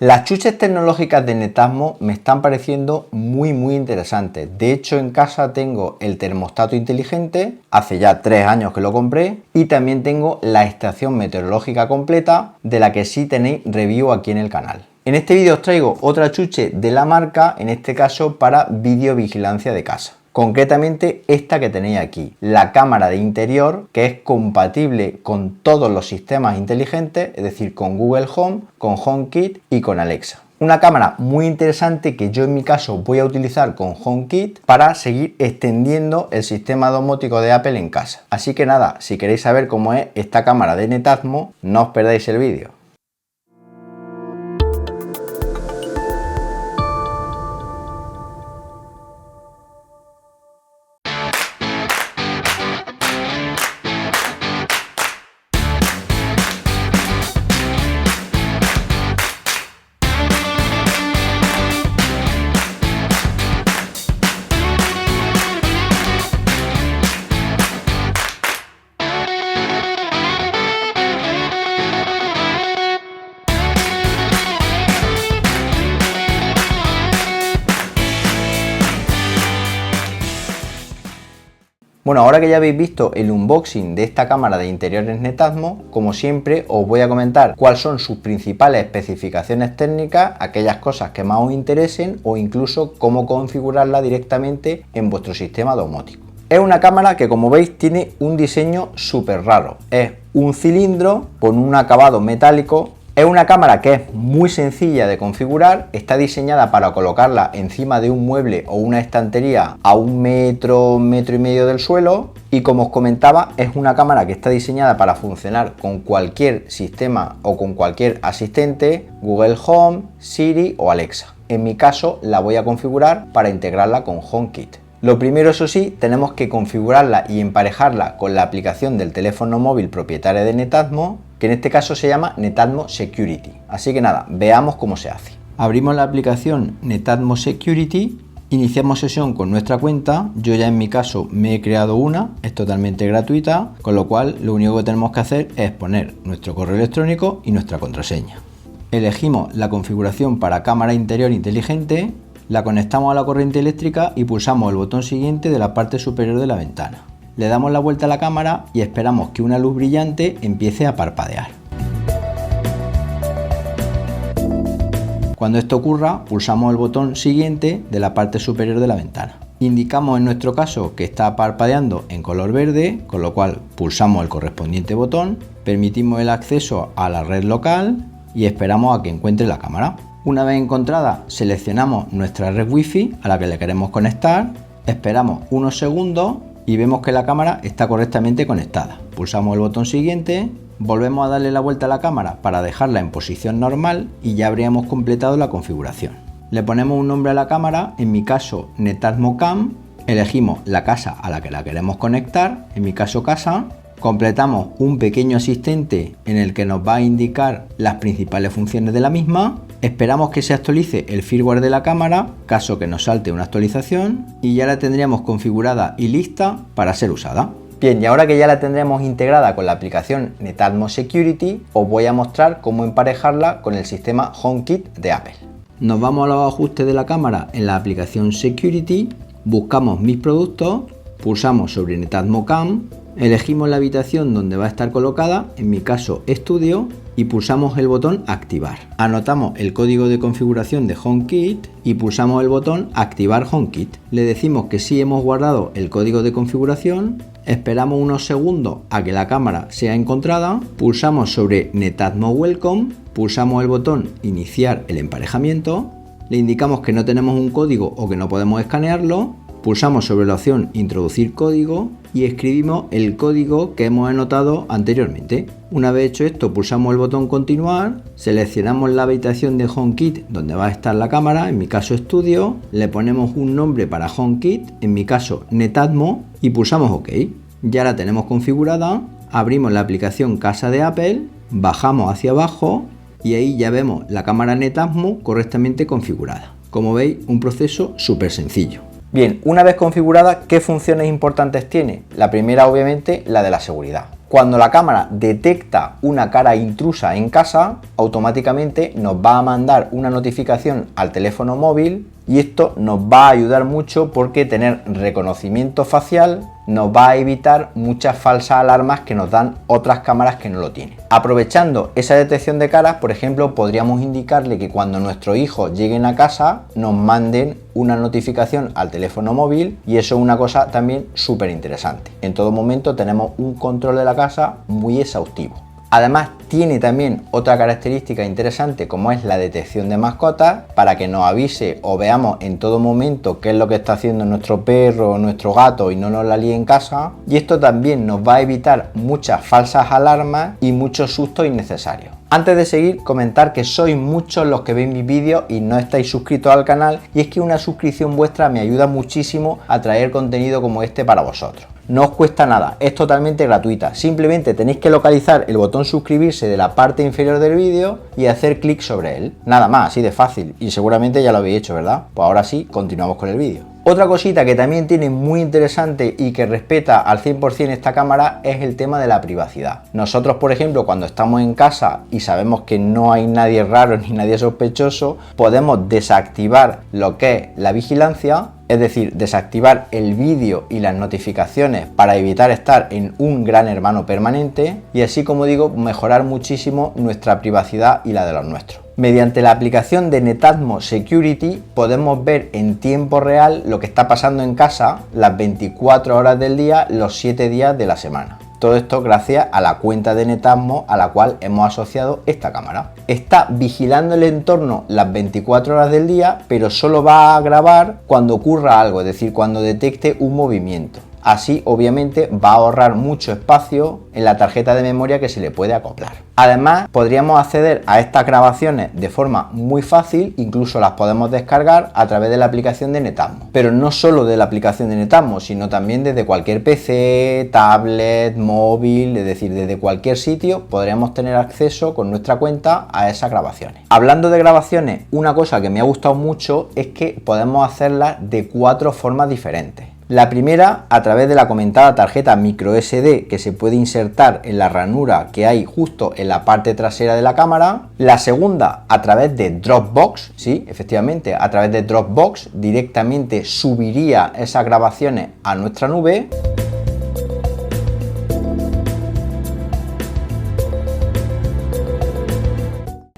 Las chuches tecnológicas de Netatmo me están pareciendo muy interesantes. De hecho, en casa tengo el termostato inteligente, hace ya 3 años que lo compré, y también tengo la estación meteorológica completa, de la que sí tenéis review aquí en el canal. En este vídeo os traigo otra chuche de la marca, en este caso para videovigilancia de casa. Concretamente esta que tenéis aquí, la cámara de interior, que es compatible con todos los sistemas inteligentes, es decir, con Google Home, con HomeKit y con Alexa. Una cámara muy interesante que yo en mi caso voy a utilizar con HomeKit para seguir extendiendo el sistema domótico de Apple en casa. Así que nada, si queréis saber cómo es esta cámara de Netatmo, no os perdáis el vídeo. Bueno, ahora que ya habéis visto el unboxing de esta cámara de interiores Netatmo, como siempre os voy a comentar cuáles son sus principales especificaciones técnicas, aquellas cosas que más os interesen o incluso cómo configurarla directamente en vuestro sistema domótico. Es una cámara que, como veis, tiene un diseño súper raro. Es un cilindro con un acabado metálico. Es una cámara que es muy sencilla de configurar, está diseñada para colocarla encima de un mueble o una estantería a 1 metro, 1,5 metros del suelo, y como os comentaba, es una cámara que está diseñada para funcionar con cualquier sistema o con cualquier asistente, Google Home, Siri o Alexa. En mi caso la voy a configurar para integrarla con HomeKit. Lo primero, eso sí, tenemos que configurarla y emparejarla con la aplicación del teléfono móvil propietaria de Netatmo, que en este caso se llama Netatmo Security. Así que nada, veamos cómo se hace. Abrimos la aplicación Netatmo Security, iniciamos sesión con nuestra cuenta. Yo ya en mi caso me he creado una, es totalmente gratuita, con lo cual lo único que tenemos que hacer es poner nuestro correo electrónico y nuestra contraseña. Elegimos la configuración para cámara interior inteligente, la conectamos a la corriente eléctrica y pulsamos el botón siguiente de la parte superior de la ventana. Le damos la vuelta a la cámara y esperamos que una luz brillante empiece a parpadear. Cuando esto ocurra, pulsamos el botón siguiente de la parte superior de la ventana. Indicamos en nuestro caso que está parpadeando en color verde, con lo cual pulsamos el correspondiente botón, permitimos el acceso a la red local y esperamos a que encuentre la cámara. Una vez encontrada, seleccionamos nuestra red Wi-Fi a la que le queremos conectar, esperamos unos segundos y vemos que la cámara está correctamente conectada. Pulsamos el botón siguiente, volvemos a darle la vuelta a la cámara para dejarla en posición normal y ya habríamos completado la configuración. Le ponemos un nombre a la cámara, en mi caso Netatmo Cam, elegimos la casa a la que la queremos conectar, en mi caso casa. Completamos un pequeño asistente en el que nos va a indicar las principales funciones de la misma. Esperamos que se actualice el firmware de la cámara, caso que nos salte una actualización, y ya la tendríamos configurada y lista para ser usada. Bien, y ahora que ya la tendremos integrada con la aplicación Netatmo Security, os voy a mostrar cómo emparejarla con el sistema HomeKit de Apple. Nos vamos a los ajustes de la cámara en la aplicación Security, buscamos Mis productos, pulsamos sobre Netatmo Cam, elegimos la habitación donde va a estar colocada, en mi caso Estudio, y pulsamos el botón Activar. Anotamos el código de configuración de HomeKit y pulsamos el botón Activar HomeKit. Le decimos que sí hemos guardado el código de configuración, esperamos unos segundos a que la cámara sea encontrada, pulsamos sobre Netatmo Welcome, pulsamos el botón Iniciar el emparejamiento, le indicamos que no tenemos un código o que no podemos escanearlo, pulsamos sobre la opción Introducir código y escribimos el código que hemos anotado anteriormente. Una vez hecho esto, pulsamos el botón Continuar, seleccionamos la habitación de HomeKit donde va a estar la cámara, en mi caso Estudio, le ponemos un nombre para HomeKit, en mi caso Netatmo, y pulsamos OK. Ya la tenemos configurada, abrimos la aplicación Casa de Apple, bajamos hacia abajo y ahí ya vemos la cámara Netatmo correctamente configurada. Como veis, un proceso súper sencillo. Bien, una vez configurada, ¿qué funciones importantes tiene? La primera, obviamente, la de la seguridad. Cuando la cámara detecta una cara intrusa en casa, automáticamente nos va a mandar una notificación al teléfono móvil y esto nos va a ayudar mucho porque tener reconocimiento facial nos va a evitar muchas falsas alarmas que nos dan otras cámaras que no lo tienen. Aprovechando esa detección de caras, por ejemplo, podríamos indicarle que cuando nuestros hijos lleguen a casa nos manden una notificación al teléfono móvil y eso es una cosa también súper interesante. En todo momento tenemos un control de la casa muy exhaustivo. Además tiene también otra característica interesante como es la detección de mascotas para que nos avise o veamos en todo momento qué es lo que está haciendo nuestro perro o nuestro gato y no nos la líe en casa, y esto también nos va a evitar muchas falsas alarmas y muchos sustos innecesarios. Antes de seguir, comentar que sois muchos los que veis mis vídeos y no estáis suscritos al canal, y es que una suscripción vuestra me ayuda muchísimo a traer contenido como este para vosotros. No os cuesta nada, es totalmente gratuita, simplemente tenéis que localizar el botón suscribirse de la parte inferior del vídeo y hacer clic sobre él. Nada más, así de fácil, y seguramente ya lo habéis hecho, ¿verdad? Pues ahora sí, continuamos con el vídeo. Otra cosita que también tiene muy interesante y que respeta al 100% esta cámara es el tema de la privacidad. Nosotros, por ejemplo, cuando estamos en casa y sabemos que no hay nadie raro ni nadie sospechoso, podemos desactivar lo que es la vigilancia, es decir, desactivar el vídeo y las notificaciones para evitar estar en un gran hermano permanente y así, como digo, mejorar muchísimo nuestra privacidad y la de los nuestros. Mediante la aplicación de Netatmo Security podemos ver en tiempo real lo que está pasando en casa las 24 horas del día, los 7 días de la semana. Todo esto gracias a la cuenta de Netatmo a la cual hemos asociado esta cámara. Está vigilando el entorno las 24 horas del día, pero solo va a grabar cuando ocurra algo, es decir, cuando detecte un movimiento. Así, obviamente, va a ahorrar mucho espacio en la tarjeta de memoria que se le puede acoplar. Además, podríamos acceder a estas grabaciones de forma muy fácil, incluso las podemos descargar a través de la aplicación de Netatmo. Pero no solo de la aplicación de Netatmo, sino también desde cualquier PC, tablet, móvil, es decir, desde cualquier sitio podríamos tener acceso con nuestra cuenta a esas grabaciones. Hablando de grabaciones, una cosa que me ha gustado mucho es que podemos hacerlas de 4 formas diferentes. La primera, a través de la comentada tarjeta microSD que se puede insertar en la ranura que hay justo en la parte trasera de la cámara. La segunda, a través de Dropbox, sí, efectivamente, a través de Dropbox directamente subiría esas grabaciones a nuestra nube.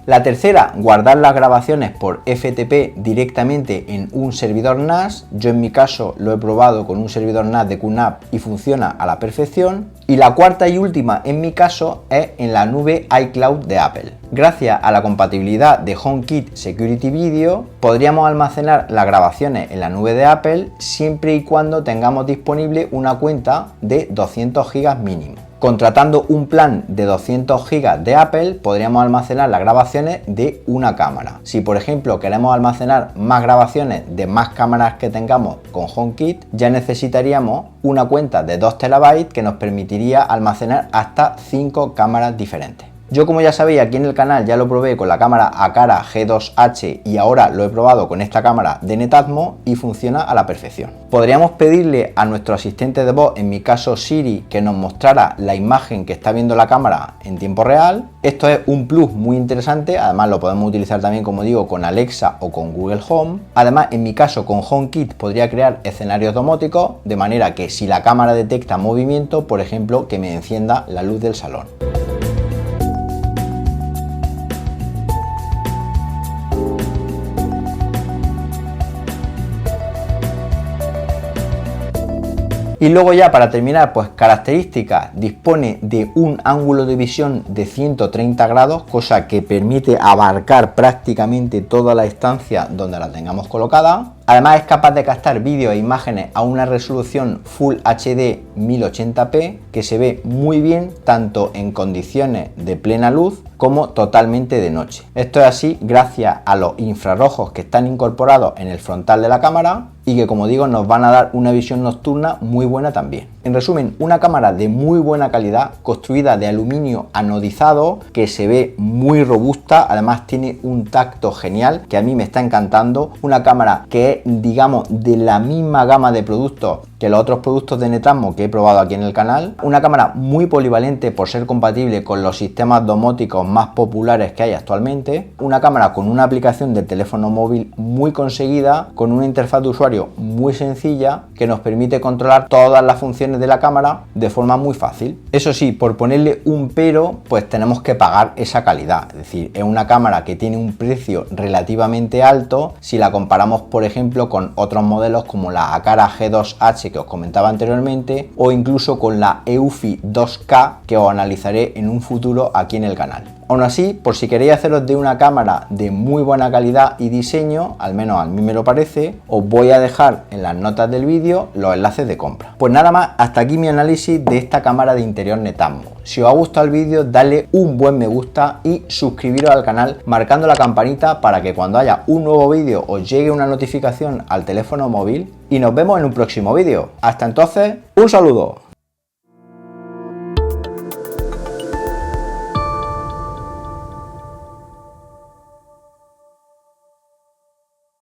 La tercera, guardar las grabaciones por FTP directamente en un servidor NAS. Yo en mi caso lo he probado con un servidor NAS de QNAP y funciona a la perfección. Y la cuarta y última en mi caso es en la nube iCloud de Apple. Gracias a la compatibilidad de HomeKit Security Video podríamos almacenar las grabaciones en la nube de Apple siempre y cuando tengamos disponible una cuenta de 200 GB mínimo. Contratando un plan de 200 GB de Apple podríamos almacenar las grabaciones de una cámara. Si por ejemplo queremos almacenar más grabaciones de más cámaras que tengamos con HomeKit, ya necesitaríamos una cuenta de 2 TB que nos permitiría almacenar hasta 5 cámaras diferentes. Yo, como ya sabéis, aquí en el canal ya lo probé con la cámara Aqara G2H y ahora lo he probado con esta cámara de Netatmo y funciona a la perfección. Podríamos pedirle a nuestro asistente de voz, en mi caso Siri, que nos mostrara la imagen que está viendo la cámara en tiempo real. Esto es un plus muy interesante, además lo podemos utilizar también, como digo, con Alexa o con Google Home. Además, en mi caso con HomeKit podría crear escenarios domóticos, de manera que si la cámara detecta movimiento, por ejemplo, que me encienda la luz del salón. Y luego ya para terminar, pues características, dispone de un ángulo de visión de 130 grados, cosa que permite abarcar prácticamente toda la estancia donde la tengamos colocada. Además es capaz de captar vídeos e imágenes a una resolución Full HD 1080p que se ve muy bien tanto en condiciones de plena luz como totalmente de noche. Esto es así gracias a los infrarrojos que están incorporados en el frontal de la cámara y que, como digo, nos van a dar una visión nocturna muy buena también. En resumen, una cámara de muy buena calidad, construida de aluminio anodizado, que se ve muy robusta, además tiene un tacto genial que a mí me está encantando. Una cámara que es, digamos, de la misma gama de productos que los otros productos de Netatmo que he probado aquí en el canal. Una cámara muy polivalente por ser compatible con los sistemas domóticos más populares que hay actualmente. Una cámara con una aplicación de teléfono móvil muy conseguida, con una interfaz de usuario muy sencilla que nos permite controlar todas las funciones de la cámara de forma muy fácil. Eso sí, por ponerle un pero, pues tenemos que pagar esa calidad. Es decir, es una cámara que tiene un precio relativamente alto si la comparamos, por ejemplo, con otros modelos como la Aqara G2H que os comentaba anteriormente, o incluso con la Eufy 2K que os analizaré en un futuro aquí en el canal. Aún así, por si queréis haceros de una cámara de muy buena calidad y diseño, al menos a mí me lo parece, os voy a dejar en las notas del vídeo los enlaces de compra. Pues nada más, hasta aquí mi análisis de esta cámara de interior Netatmo. Si os ha gustado el vídeo, dale un buen me gusta y suscribiros al canal marcando la campanita para que cuando haya un nuevo vídeo os llegue una notificación al teléfono móvil, y nos vemos en un próximo vídeo. Hasta entonces, un saludo.